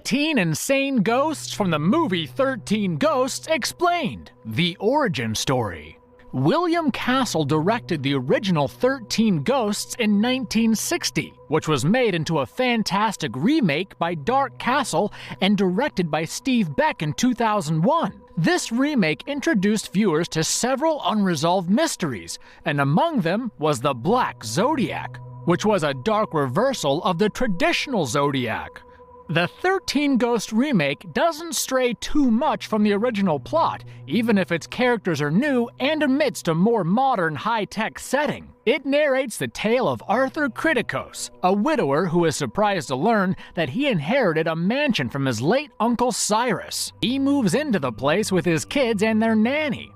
13 insane ghosts from the movie 13 Ghosts Explained, the origin story. William Castle directed the original 13 Ghosts in 1960, which was made into a fantastic remake by Dark Castle and directed by Steve Beck in 2001. This remake introduced viewers to several unresolved mysteries, and among them was the Black Zodiac, which was a dark reversal of the traditional Zodiac. The 13 Ghost remake doesn't stray too much from the original plot, even if its characters are new and amidst a more modern high-tech setting. It narrates the tale of Arthur Criticos, a widower who is surprised to learn that he inherited a mansion from his late uncle Cyrus. He moves into the place with his kids and their nanny.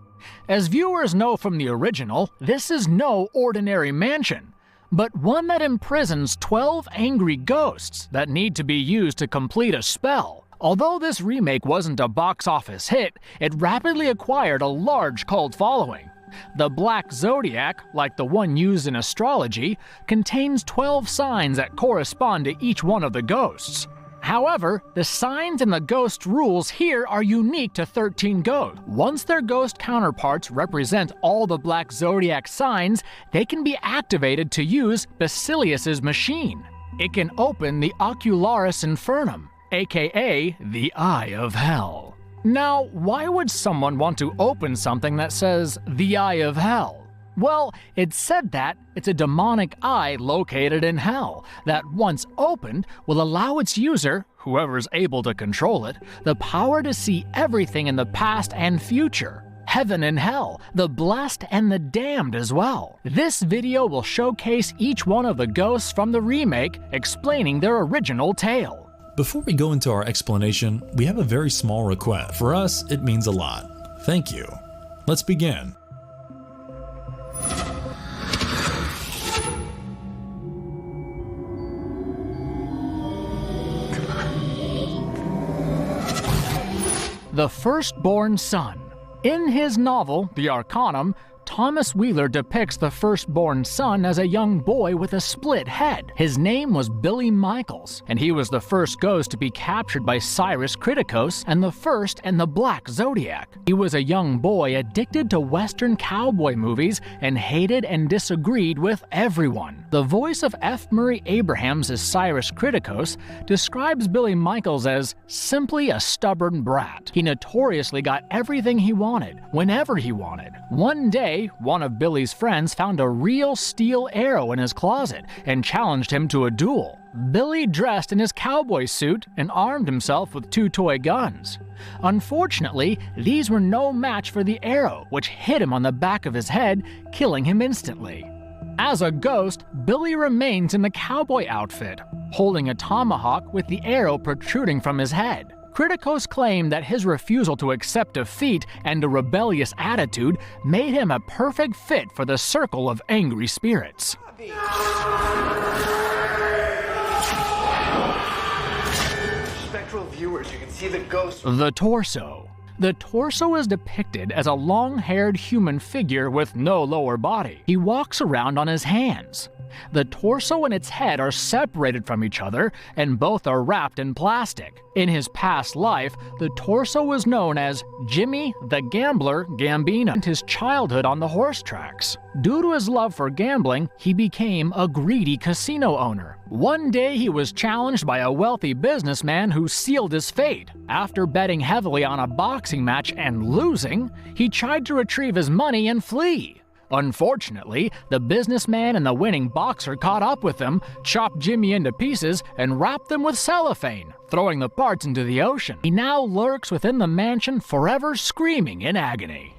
As viewers know from the original, this is no ordinary mansion, but one that imprisons 12 angry ghosts that need to be used to complete a spell. Although this remake wasn't a box office hit, it rapidly acquired a large cult following. The Black Zodiac, like the one used in astrology, contains 12 signs that correspond to each one of the ghosts. However, the signs and the ghost rules here are unique to 13 Ghosts. Once their ghost counterparts represent all the Black Zodiac signs, they can be activated to use Basilius's machine. It can open the Ocularis Infernum, aka the Eye of Hell. Now, why would someone want to open something that says the Eye of Hell? Well, it's said that it's a demonic eye located in hell that, once opened, will allow its user, whoever's able to control it, the power to see everything in the past and future. Heaven and hell, the blessed and the damned as well. This video will showcase each one of the ghosts from the remake, explaining their original tale. Before we go into our explanation, we have a very small request. For us, it means a lot. Thank you. Let's begin. The Firstborn Son. In his novel, The Arcanum, Thomas Wheeler depicts the firstborn son as a young boy with a split head. His name was Billy Michaels, and he was the first ghost to be captured by Cyrus Criticos and the first in the Black Zodiac. He was a young boy addicted to Western cowboy movies and hated and disagreed with everyone. The voice of F. Murray Abrahams as Cyrus Criticos describes Billy Michaels as simply a stubborn brat. He notoriously got everything he wanted, whenever he wanted. One day, one of Billy's friends found a real steel arrow in his closet and challenged him to a duel. Billy dressed in his cowboy suit and armed himself with 2 toy guns. Unfortunately, these were no match for the arrow, which hit him on the back of his head, killing him instantly. As a ghost, Billy remains in the cowboy outfit, holding a tomahawk with the arrow protruding from his head. Criticos claimed that his refusal to accept defeat and a rebellious attitude made him a perfect fit for the circle of angry spirits. Spectral viewers, you can see the ghost. The torso. The torso is depicted as a long-haired human figure with no lower body. He walks around on his hands. The torso and its head are separated from each other, and both are wrapped in plastic. In his past life, the torso was known as Jimmy the Gambler Gambino, and his childhood on the horse tracks. Due to his love for gambling, he became a greedy casino owner. One day he was challenged by a wealthy businessman who sealed his fate. After betting heavily on a boxing match and losing, he tried to retrieve his money and flee. Unfortunately, the businessman and the winning boxer caught up with him, chopped Jimmy into pieces, and wrapped them with cellophane, throwing the parts into the ocean. He now lurks within the mansion, forever screaming in agony.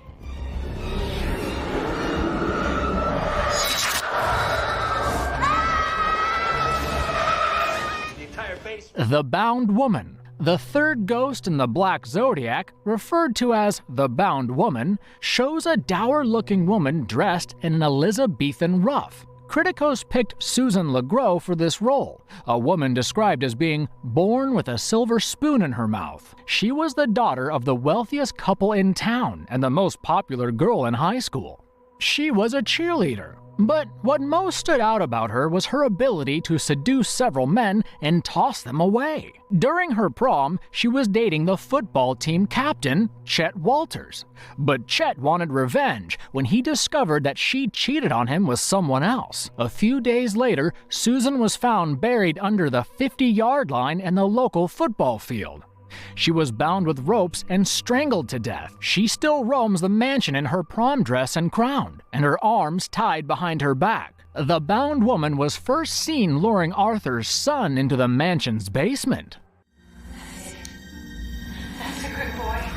The Bound Woman. The third ghost in the Black Zodiac, referred to as the Bound Woman, shows a dour-looking woman dressed in an Elizabethan ruff. Criticos picked Susan LeGros for this role, a woman described as being born with a silver spoon in her mouth. She was the daughter of the wealthiest couple in town and the most popular girl in high school. She was a cheerleader. But what most stood out about her was her ability to seduce several men and toss them away. During her prom, she was dating the football team captain, Chet Walters. But Chet wanted revenge when he discovered that she cheated on him with someone else. A few days later, Susan was found buried under the 50-yard line in the local football field. She was bound with ropes and strangled to death. She still roams the mansion in her prom dress and crown, and her arms tied behind her back. The bound woman was first seen luring Arthur's son into the mansion's basement. That's a good boy.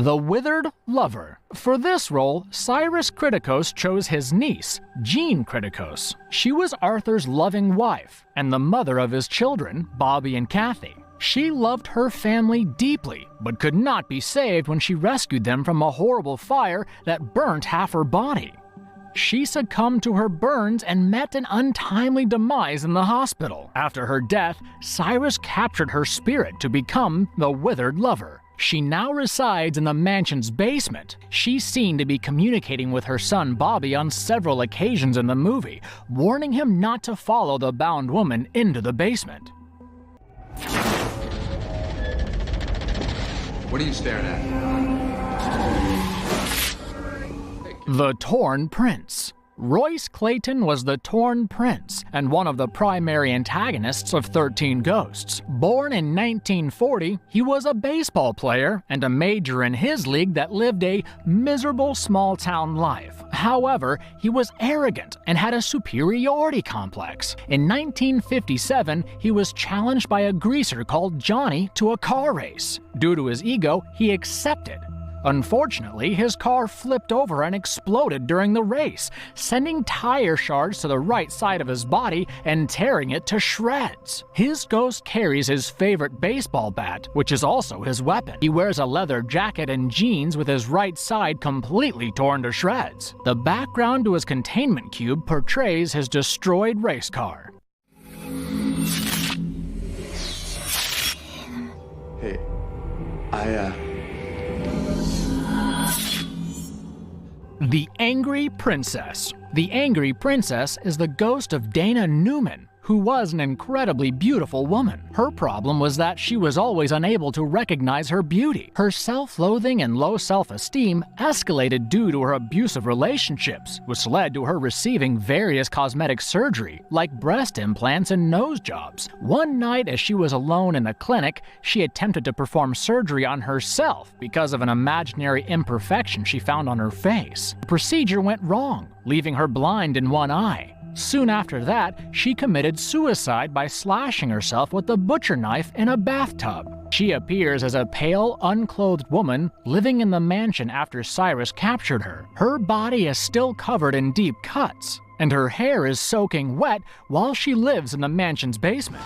The Withered Lover. For this role, Cyrus Kritikos chose his niece, Jean Kritikos. She was Arthur's loving wife and the mother of his children, Bobby and Kathy. She loved her family deeply, but could not be saved when she rescued them from a horrible fire that burnt half her body. She succumbed to her burns and met an untimely demise in the hospital. After her death, Cyrus captured her spirit to become the Withered Lover. She now resides in the mansion's basement. She's seen to be communicating with her son Bobby on several occasions in the movie, warning him not to follow the bound woman into the basement. What are you staring at? The Torn Prince. Royce Clayton was the Torn Prince and one of the primary antagonists of 13 Ghosts. Born in 1940, he was a baseball player and a major in his league that lived a miserable small-town life. However, he was arrogant and had a superiority complex. In 1957, he was challenged by a greaser called Johnny to a car race. Due to his ego, he accepted. Unfortunately, his car flipped over and exploded during the race, sending tire shards to the right side of his body and tearing it to shreds. His ghost carries his favorite baseball bat, which is also his weapon. He wears a leather jacket and jeans with his right side completely torn to shreds. The background to his containment cube portrays his destroyed race car. Hey, The Angry Princess. The Angry Princess is the ghost of Dana Newman, who was an incredibly beautiful woman. Her problem was that she was always unable to recognize her beauty. Her self-loathing and low self-esteem escalated due to her abusive relationships, which led to her receiving various cosmetic surgery, like breast implants and nose jobs. One night, as she was alone in a clinic, she attempted to perform surgery on herself because of an imaginary imperfection she found on her face. The procedure went wrong, leaving her blind in one eye. Soon after that, she committed suicide by slashing herself with a butcher knife in a bathtub. She appears as a pale, unclothed woman living in the mansion after Cyrus captured her. Her body is still covered in deep cuts, and her hair is soaking wet while she lives in the mansion's basement.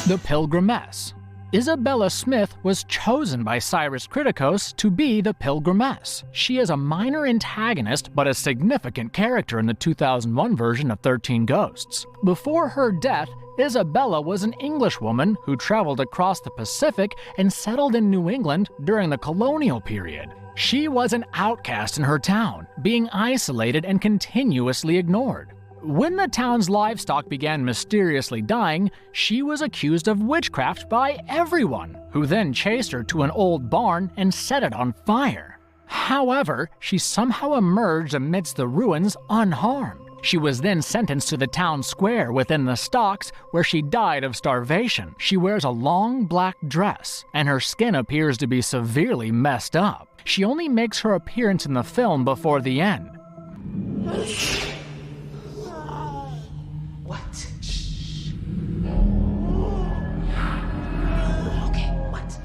The Pilgrimess. Isabella Smith was chosen by Cyrus Kritikos to be the Pilgrimess. She is a minor antagonist but a significant character in the 2001 version of 13 Ghosts. Before her death, Isabella was an Englishwoman who traveled across the Pacific and settled in New England during the colonial period. She was an outcast in her town, being isolated and continuously ignored. When the town's livestock began mysteriously dying, she was accused of witchcraft by everyone, who then chased her to an old barn and set it on fire. However, she somehow emerged amidst the ruins unharmed. She was then sentenced to the town square within the stocks, where she died of starvation. She wears a long black dress, and her skin appears to be severely messed up. She only makes her appearance in the film before the end.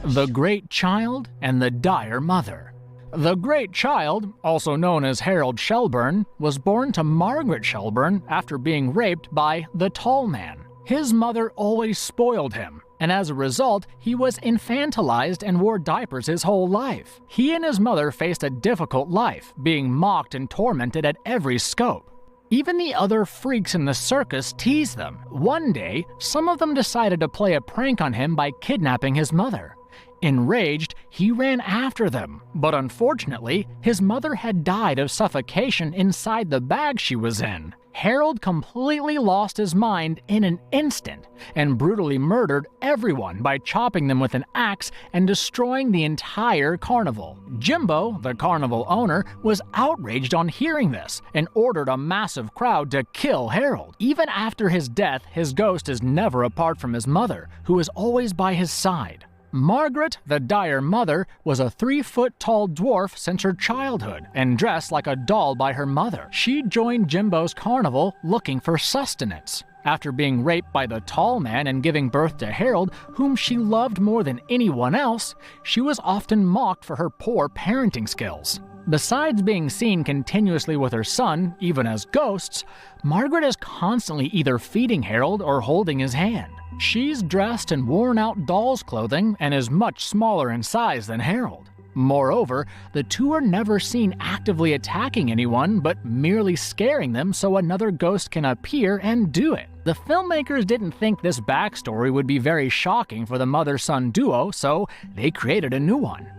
The Great Child and the Dire Mother. The Great Child, also known as Harold Shelburne, was born to Margaret Shelburne after being raped by the Tall Man. His mother always spoiled him, and as a result, he was infantilized and wore diapers his whole life. He and his mother faced a difficult life, being mocked and tormented at every scope. Even the other freaks in the circus teased them. One day, some of them decided to play a prank on him by kidnapping his mother. Enraged, he ran after them, but unfortunately, his mother had died of suffocation inside the bag she was in. Harold completely lost his mind in an instant and brutally murdered everyone by chopping them with an axe and destroying the entire carnival. Jimbo, the carnival owner, was outraged on hearing this and ordered a massive crowd to kill Harold. Even after his death, his ghost is never apart from his mother, who is always by his side. Margaret, the dire mother, was a 3-foot-tall dwarf since her childhood and dressed like a doll by her mother. She joined Jimbo's carnival looking for sustenance. After being raped by the tall man and giving birth to Harold, whom she loved more than anyone else, she was often mocked for her poor parenting skills. Besides being seen continuously with her son, even as ghosts, Margaret is constantly either feeding Harold or holding his hand. She's dressed in worn-out doll's clothing and is much smaller in size than Harold. Moreover, the two are never seen actively attacking anyone, but merely scaring them so another ghost can appear and do it. The filmmakers didn't think this backstory would be very shocking for the mother-son duo, so they created a new one.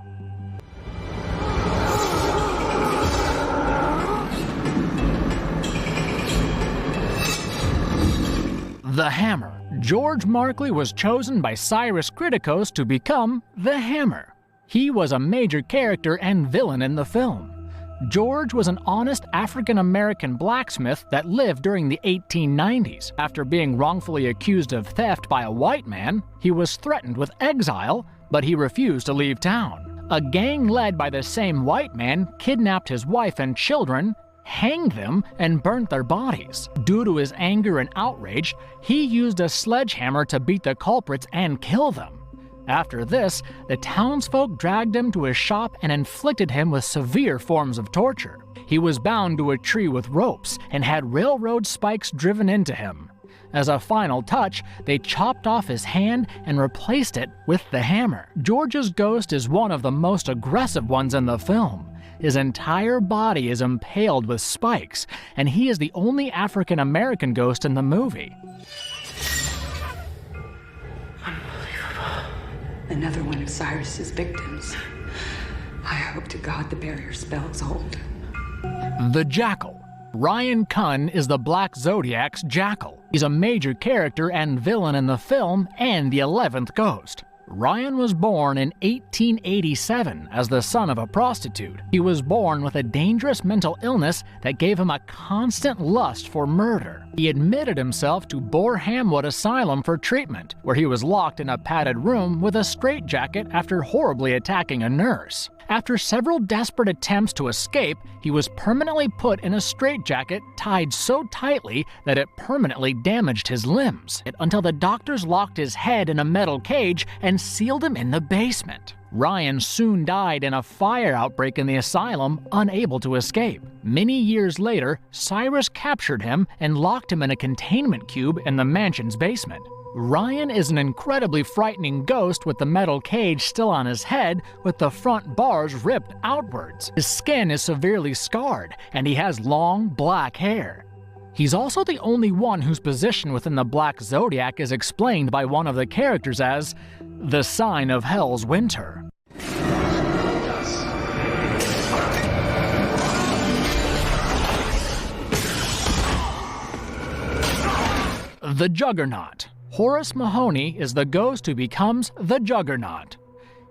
The Hammer. George Markley was chosen by Cyrus Kritikos to become the Hammer. He was a major character and villain in the film. George was an honest African-American blacksmith that lived during the 1890s. After being wrongfully accused of theft by a white man, he was threatened with exile, but he refused to leave town. A gang led by the same white man kidnapped his wife and children, hanged them, and burnt their bodies. Due to his anger and outrage, he used a sledgehammer to beat the culprits and kill them. After this, the townsfolk dragged him to his shop and inflicted him with severe forms of torture. He was bound to a tree with ropes and had railroad spikes driven into him. As a final touch, they chopped off his hand and replaced it with the hammer. George's ghost is one of the most aggressive ones in the film. His entire body is impaled with spikes, and he is the only African-American ghost in the movie. Unbelievable. Another one of Cyrus's victims. I hope to God the barrier spells hold. The Jackal. Ryan Kunn is the Black Zodiac's Jackal. He's a major character and villain in the film and the 11th ghost. Ryan was born in 1887 as the son of a prostitute. He was born with a dangerous mental illness that gave him a constant lust for murder. He admitted himself to Borehamwood Asylum for treatment, where he was locked in a padded room with a straitjacket after horribly attacking a nurse. After several desperate attempts to escape, he was permanently put in a straitjacket tied so tightly that it permanently damaged his limbs, until the doctors locked his head in a metal cage and sealed him in the basement. Ryan soon died in a fire outbreak in the asylum, unable to escape. Many years later, Cyrus captured him and locked him in a containment cube in the mansion's basement. Ryan is an incredibly frightening ghost with the metal cage still on his head, with the front bars ripped outwards. His skin is severely scarred, and he has long, black hair. He's also the only one whose position within the Black Zodiac is explained by one of the characters as the sign of Hell's Winter. The Juggernaut. Horace Mahoney is the ghost who becomes the Juggernaut.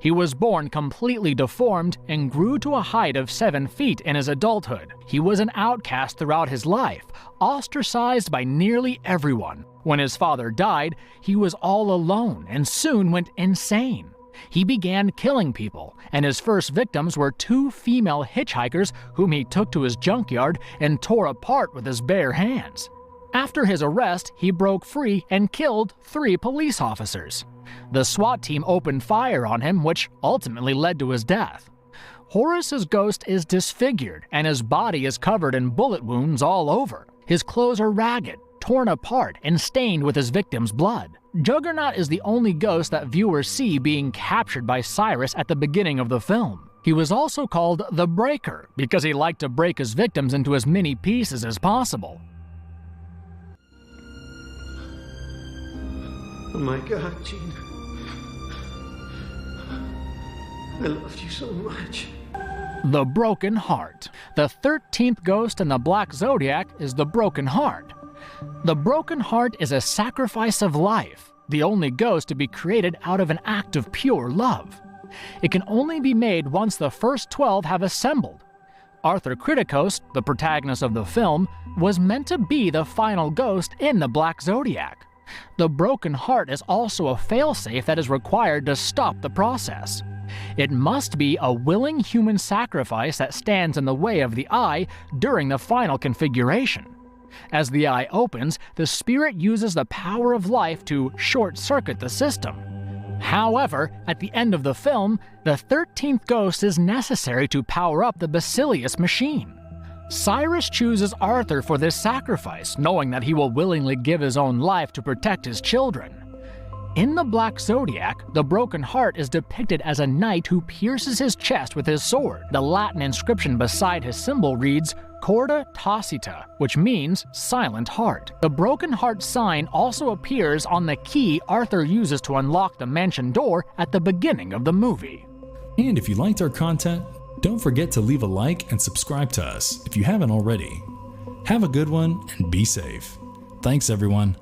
He was born completely deformed and grew to a height of 7 feet in his adulthood. He was an outcast throughout his life, ostracized by nearly everyone. When his father died, he was all alone and soon went insane. He began killing people, and his first victims were 2 female hitchhikers whom he took to his junkyard and tore apart with his bare hands. After his arrest, he broke free and killed 3 police officers. The SWAT team opened fire on him, which ultimately led to his death. Horace's ghost is disfigured, and his body is covered in bullet wounds all over. His clothes are ragged, torn apart, and stained with his victim's blood. Juggernaut is the only ghost that viewers see being captured by Cyrus at the beginning of the film. He was also called the Breaker because he liked to break his victims into as many pieces as possible. Oh my God, Gene. I loved you so much. The Broken Heart. The 13th ghost in the Black Zodiac is the Broken Heart. The Broken Heart is a sacrifice of life, the only ghost to be created out of an act of pure love. It can only be made once the first 12 have assembled. Arthur Criticos, the protagonist of the film, was meant to be the final ghost in the Black Zodiac. The Broken Heart is also a failsafe that is required to stop the process. It must be a willing human sacrifice that stands in the way of the eye during the final configuration. As the eye opens, the spirit uses the power of life to short-circuit the system. However, at the end of the film, the 13th ghost is necessary to power up the Basilius machine. Cyrus chooses Arthur for this sacrifice, knowing that he will willingly give his own life to protect his children. In the Black Zodiac, the Broken Heart is depicted as a knight who pierces his chest with his sword. The Latin inscription beside his symbol reads, Corda Tacita, which means silent heart. The Broken Heart sign also appears on the key Arthur uses to unlock the mansion door at the beginning of the movie. And if you liked our content, don't forget to leave a like and subscribe to us if you haven't already. Have a good one and be safe. Thanks everyone.